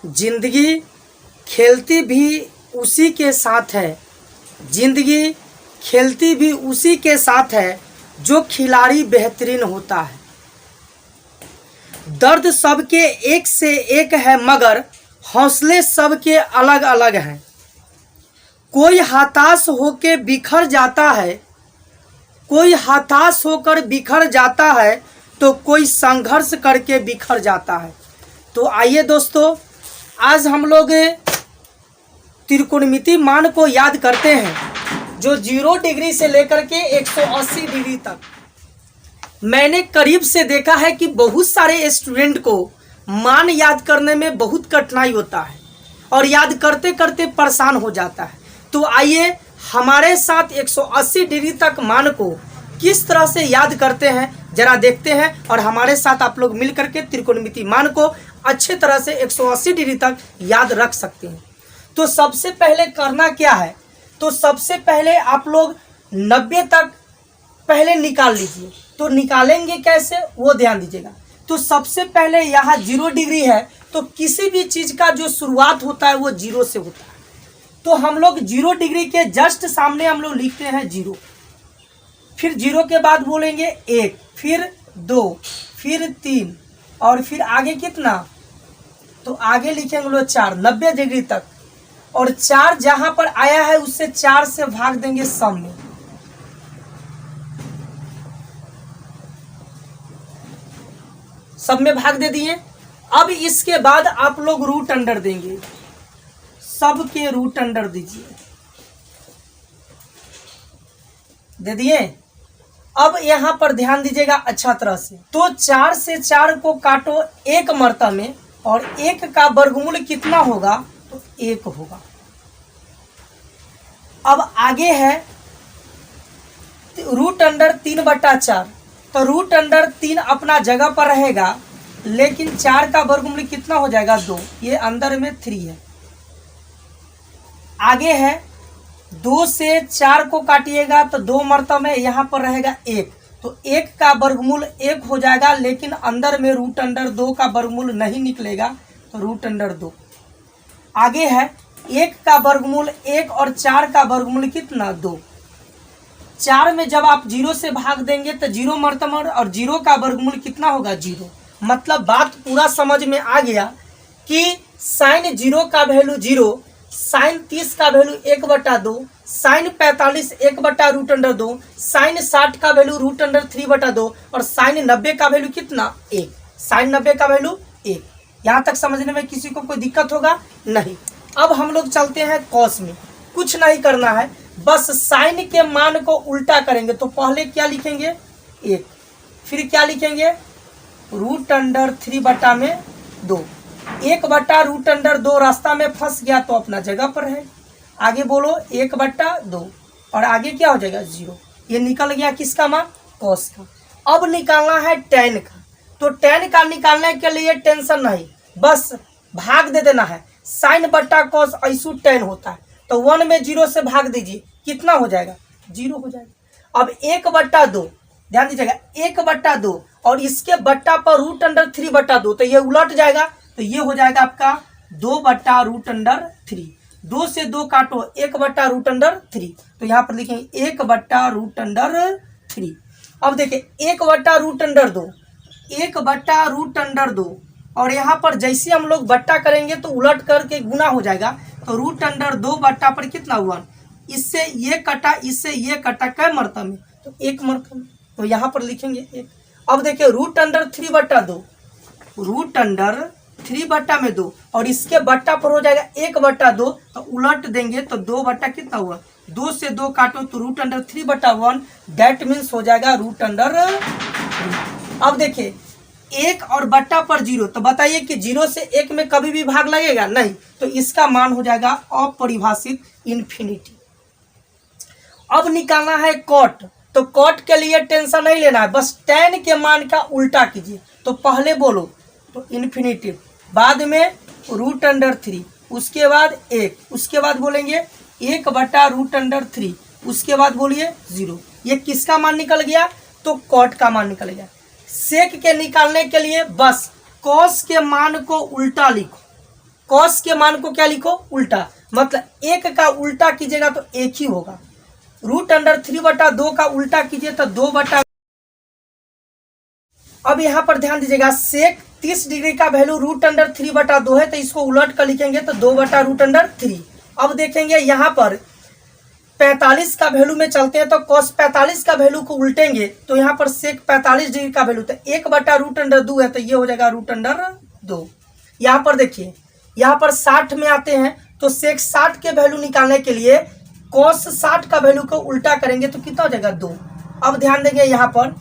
जिंदगी खेलती भी उसी के साथ है, जिंदगी खेलती भी उसी के साथ है जो खिलाड़ी बेहतरीन होता है। दर्द सबके एक से एक है मगर हौसले सबके अलग अलग हैं। कोई हताश होकर बिखर जाता है, कोई हताश होकर बिखर जाता है तो कोई संघर्ष करके बिखर जाता है। तो आइए दोस्तों, आज हम लोग त्रिकोणमिति मान को याद करते हैं जो 0 डिग्री से लेकर के 180 डिग्री तक। मैंने करीब से देखा है कि बहुत सारे स्टूडेंट को मान याद करने में बहुत कठिनाई होता है और याद करते करते परेशान हो जाता है। तो आइए हमारे साथ 180 डिग्री तक मान को किस तरह से याद करते हैं जरा देखते हैं, और हमारे साथ आप लोग मिल करके त्रिकोणमिति मान को अच्छे तरह से 180 डिग्री तक याद रख सकते हैं। तो सबसे पहले करना क्या है, तो सबसे पहले आप लोग 90 तक पहले निकाल लीजिए। तो निकालेंगे कैसे वो ध्यान दीजिएगा। तो सबसे पहले यहाँ 0 डिग्री है, तो किसी भी चीज़ का जो शुरुआत होता है वो 0 से होता है। तो हम लोग 0 डिग्री के जस्ट सामने हम लोग लिखते हैं 0, फिर 0 के बाद बोलेंगे 1, फिर 2, फिर 3 और फिर आगे कितना, तो आगे लिखेंगे लोग 4, 90 डिग्री तक। और 4 जहां पर आया है उससे 4 से भाग देंगे सम में। सब में भाग दे दिए। अब इसके बाद आप लोग रूट अंडर देंगे, सब के रूट अंडर दीजिए, दे दिए। अब यहां पर ध्यान दीजिएगा अच्छा तरह से। तो 4 से 4 को काटो एक मर्तबा में, और 1 का वर्गमूल कितना होगा, तो 1 होगा। अब आगे है रूट अंडर 3/4। तो रूट अंडर 3 अपना जगह पर रहेगा, लेकिन 4 का वर्गमूल कितना हो जाएगा, 2। ये अंदर में 3 है। आगे है 2 से 4 को काटिएगा तो 2 मर्तबा में यहाँ पर रहेगा 1। तो 1 का वर्गमूल 1 हो जाएगा, लेकिन अंदर में रूट अंडर 2 का वर्गमूल नहीं निकलेगा, तो रूट अंडर 2। आगे है 1 का वर्गमूल 1 और 4 का वर्गमूल कितना, 2। 4 में जब आप 0 से भाग देंगे तो 0 मर्तबा, और 0 का वर्गमूल कितना होगा, 0। मतलब बात पूरा समझ में आ गया कि साइन 0 का वैल्यू 0, साइन 30 का वैल्यू 1/2, साइन 45 1/रूट अंडर 2, साइन 60 का वैल्यू रूट अंडर 3/2, और साइन 90 का वैल्यू कितना, 1। साइन 90 का वैल्यू 1। यहाँ तक समझने में किसी को कोई दिक्कत होगा नहीं। अब हम लोग चलते हैं कॉस में। कुछ नहीं करना है, बस साइन के मान को उल्टा करेंगे। तो पहले क्या लिखेंगे, 1, फिर क्या लिखेंगे, रूट अंडर 3/2। 1/रूट अंडर 2 रास्ता में फंस गया तो अपना जगह पर है। आगे बोलो 1/2, और आगे क्या हो जाएगा, 0। ये निकल गया किसका मान, कॉस का। अब निकालना है tan का। तो tan का निकालने के लिए टेंशन नहीं, बस भाग दे देना है। साइन बट्टा कॉस ऐसू tan होता है, तो 1 में 0 से भाग दीजिए, कितना हो जाएगा, 0 हो जाएगा। अब 1/2 ध्यान दीजिएगा, 1/2 और इसके बट्टा पर रूट अंडर 3/2, तो ये उलट जाएगा, तो ये हो जाएगा आपका 2/रूट अंडर 3। 2 से 2 काटो 1/रूट अंडर 3, तो यहाँ पर लिखेंगे 1/रूट अंडर 3। अब देखिए 1/रूट अंडर 2, 1/रूट अंडर 2, और यहाँ पर जैसे हम लोग बट्टा करेंगे तो उलट करके गुना हो जाएगा। तो रूट अंडर 2 बट्टा पर कितना हुआ, इससे ये कटा, इससे ये कटा, कै मर्तबा में, तो 1 मर्तबा में, तो यहाँ पर लिखेंगे 1। अब देखिए रूट अंडर 3/2, रूट अंडर 3/2, और इसके बट्टा पर हो जाएगा 1/2, तो उलट देंगे तो 2 बट्टा कितना हुआ, 2 से 2 काटो तो रूट अंडर 3/1, दैट मीन्स हो जाएगा रूट अंडर 3। अब देखिए 1 और बट्टा पर 0, तो बताइए कि 0 से 1 में कभी भी भाग लगेगा नहीं, तो इसका मान हो जाएगा अपरिभाषित, इन्फिनिटी। अब निकालना है कॉट। तो कॉट के लिए टेंशन नहीं लेना है, बस tan के मान का उल्टा कीजिए। तो पहले बोलो तो इन्फिनिटी, बाद में रूट अंडर 3, उसके बाद 1, उसके बाद बोलेंगे 1/रूट अंडर 3, उसके बाद बोलिए 0। ये किसका मान निकल गया, तो कॉट का मान निकल गया। सेक के निकालने के लिए बस कॉस के मान को उल्टा लिखो, कॉस के मान को क्या लिखो, उल्टा, मतलब एक का उल्टा कीजिएगा तो एक ही होगा। √3/2 का उल्टा कीजिए तो 2/। अब यहाँ पर ध्यान दीजिएगा, सेक 30 डिग्री का वैल्यू √3/2 है, तो इसको उलट कर लिखेंगे तो 2/√3। अब देखेंगे यहाँ पर 45 का वैल्यू में चलते हैं तो cos 45 का वैल्यू को उल्टेंगे तो यहाँ पर सेक 45 डिग्री का वैल्यू, तो 1/√2 है, तो ये हो जाएगा √2। यहाँ पर देखिए, यहाँ पर 60 में आते हैं तो सेक 60 के वैल्यू निकालने के लिए cos 60 का वैल्यू को उल्टा करेंगे तो कितना हो जाएगा, 2। अब ध्यान देंगे, यहाँ पर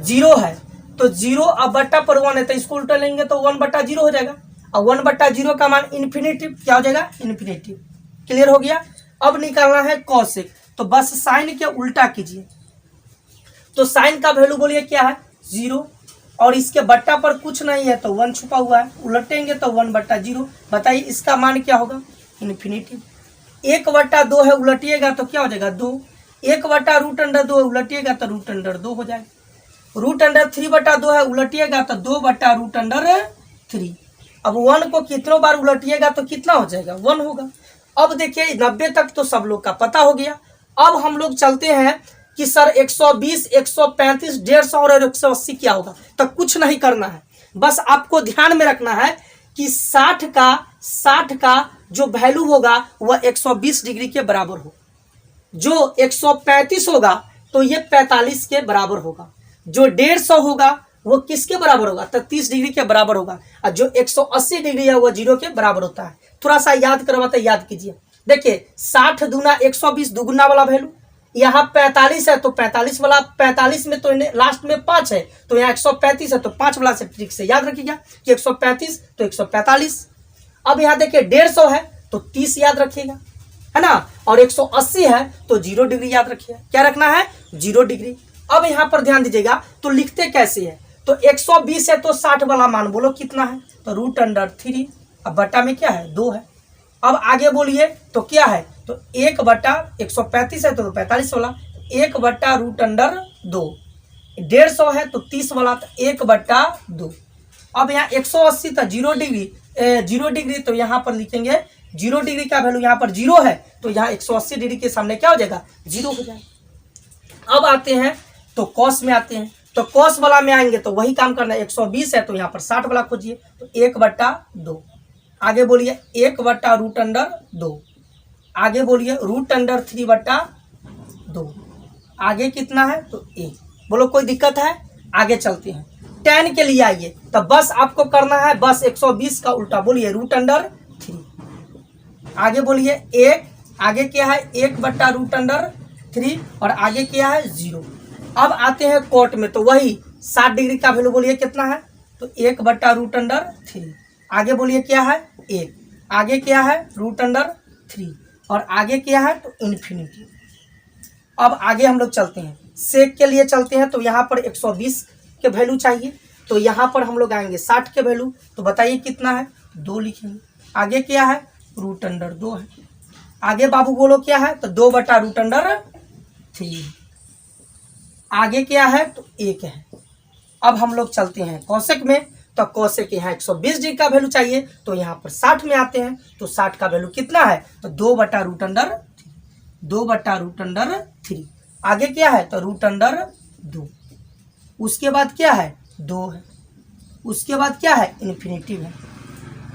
0 है तो 0 अब बट्टा पर 1 है, तो इसको उल्टा लेंगे तो 1/0 हो जाएगा, और 1/0 का मान इन्फिनेटिव क्या हो जाएगा, इन्फिनेटिव। क्लियर हो गया। अब निकालना है कॉसेक, तो बस साइन के उल्टा कीजिए, तो साइन का वैल्यू बोलिए क्या है, 0, और इसके बट्टा पर कुछ नहीं है तो 1 छुपा हुआ है, उलटेंगे तो 1/0। बताइए इसका मान क्या होगा, इन्फिनेटिव। 1/2 है, उलटिएगा तो क्या हो जाएगा, 2। 1/√2 उलटिएगा तो √2 हो जाएगा। √3/2 है, उलटिएगा तो 2/√3। अब 1 को कितनों बार उलटिएगा तो कितना हो जाएगा, 1 होगा। अब देखिए 90 तक तो सब लोग का पता हो गया। अब हम लोग चलते हैं कि सर 120, 135, 150 और 180 क्या होगा, तो कुछ नहीं करना है, बस आपको ध्यान में रखना है कि 60 का जो वैल्यू होगा वह 120 डिग्री के बराबर हो, जो 135 होगा तो ये 45 के बराबर होगा, जो 150 होगा वो किसके बराबर होगा, तो 30 डिग्री के बराबर होगा, और जो 180 डिग्री है वो 0 के बराबर होता है। थोड़ा सा याद करवाते, याद कीजिए। देखिए 60 दूना 120 दुगुना वाला वैल्यू, यहाँ 45 है तो 45 वाला, 45 में तो लास्ट में 5 है तो यहाँ 135 है तो 5 वाला से ट्रिक से याद रखिएगा कि 135 तो 145। अब यहाँ देखिए 150 है तो 30 याद रखिएगा, है ना, और 180 है तो 0 डिग्री याद रखिएगा। क्या रखना है, 0 डिग्री। अब यहाँ पर ध्यान दीजिएगा, तो लिखते कैसे है, तो 120 है तो 60 वाला मान बोलो कितना है, तो √3। अब बट्टा में क्या है, 2 है। अब आगे बोलिए तो क्या है, तो 1/135 है तो 45 वाला, 1/√2। 150 है तो 30 वाला, तो 1/2। अब यहाँ 180 था 0 डिग्री, 0 डिग्री तो यहाँ पर लिखेंगे 0 डिग्री का वैल्यू, यहाँ पर 0 है तो यहाँ 180 डिग्री के सामने क्या हो जाएगा, 0 हो जाएगा। अब आते हैं तो कॉस में आते हैं, तो कॉस वाला में आएंगे तो वही काम करना है, 120 है तो यहाँ पर 60 वाला खोजिए, तो 1/2। आगे बोलिए 1/√2। आगे बोलिए √3/2। आगे कितना है, तो 1। बोलो कोई दिक्कत है, आगे चलते हैं। tan के लिए आइए, तो बस आपको करना है बस 120 का उल्टा, बोलिए √3। आगे बोलिए 1, आगे क्या है 1/√3, और आगे क्या है 0। अब आते हैं कोट में, तो वही 60 डिग्री का वैल्यू बोलिए कितना है, तो 1/√3। आगे बोलिए क्या है 1, आगे क्या है √3, और आगे क्या है तो इन्फिनिटी। अब आगे हम लोग चलते हैं, सेक के लिए चलते हैं, तो यहाँ पर 120 के वैल्यू चाहिए, तो यहाँ पर हम लोग आएंगे 60 के वैल्यू, तो बताइए कितना है, 2 लिखेंगे। आगे क्या है √2 है, आगे बाबू बोलो क्या है, तो 2/√3। आगे क्या है तो 1 है। अब हम लोग चलते हैं कोसेक में, तो कोसेक यहाँ 120 डिग्री का वैल्यू चाहिए, तो यहाँ पर 60 में आते हैं, तो 60 का वैल्यू कितना है, तो 2/√3। आगे क्या है तो √2। उसके बाद क्या है 2 है, उसके बाद क्या है इन्फिनेटिव है।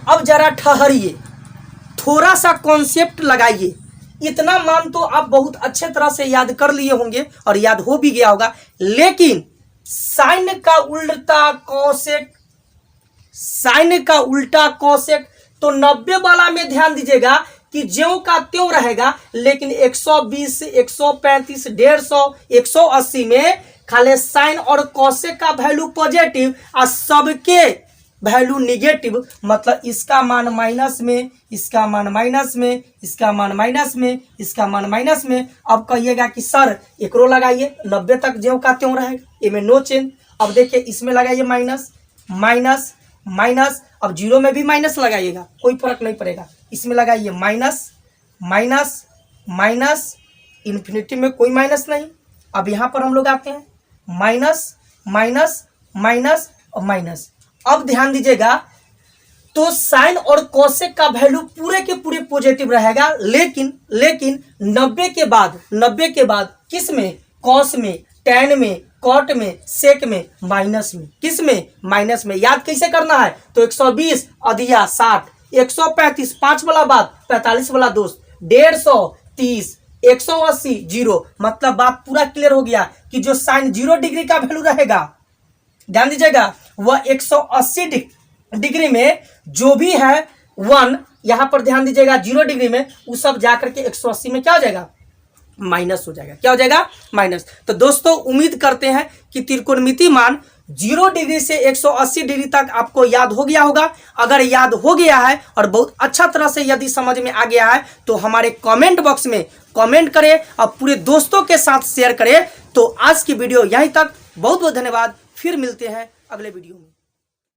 अब जरा ठहरिए, थोड़ा सा कॉन्सेप्ट लगाइए। इतना मान तो आप बहुत अच्छे तरह से याद कर लिए होंगे और याद हो भी गया होगा, लेकिन साइन का उल्टा कोसेक, साइन का उल्टा कोसेक, तो 90 वाला में ध्यान दीजिएगा कि ज्यों का त्यों रहेगा, लेकिन 120, 135, 150, 180 में खाली साइन और कोसेक का वैल्यू पॉजिटिव और सबके वैल्यू निगेटिव, मतलब इसका मान माइनस में, इसका मान माइनस में, इसका मान माइनस में, इसका मान माइनस में। अब कहिएगा कि सर एकरो लगाइए, 90 तक ज्यों का त्यों रहेगा, इनमें नो चेंज। अब देखिए इसमें लगाइए माइनस माइनस माइनस, अब 0 में भी माइनस लगाइएगा, कोई फर्क नहीं पड़ेगा। इसमें लगाइए माइनस माइनस माइनस, इन्फिनिटी में कोई माइनस नहीं। अब यहाँ पर हम लोग आते हैं माइनस माइनस माइनस और माइनस। अब ध्यान दीजिएगा, तो साइन और कोसेक का वैल्यू पूरे के पूरे पॉजिटिव रहेगा, लेकिन 90 के बाद किस में, कॉस में, टेन में, कॉट में, सेक में, माइनस में, किस में, माइनस में। याद कैसे करना है, तो 120 अधिया 60, 135 5 वाला बात, 45 वाला दोस्त, 150 30, 180 जीरो। मतलब बात पूरा क्लियर हो गया कि जो साइन 0 डिग्री का वैल्यू रहेगा, ध्यान दीजिएगा, वह 180 डिग्री में जो भी है 1, यहां पर ध्यान दीजिएगा 0 डिग्री में वो सब जाकर के 180 में क्या हो जाएगा, माइनस हो जाएगा। क्या हो जाएगा, माइनस। तो दोस्तों उम्मीद करते हैं कि त्रिकोणमिति मान 0 डिग्री से 180 डिग्री तक आपको याद हो गया होगा। अगर याद हो गया है और बहुत अच्छा तरह से यदि समझ में आ गया है तो हमारे कमेंट बॉक्स में कमेंट करें और पूरे दोस्तों के साथ शेयर करें। तो आज की वीडियो यहीं तक, बहुत बहुत धन्यवाद। फिर मिलते हैं अगले वीडियो में।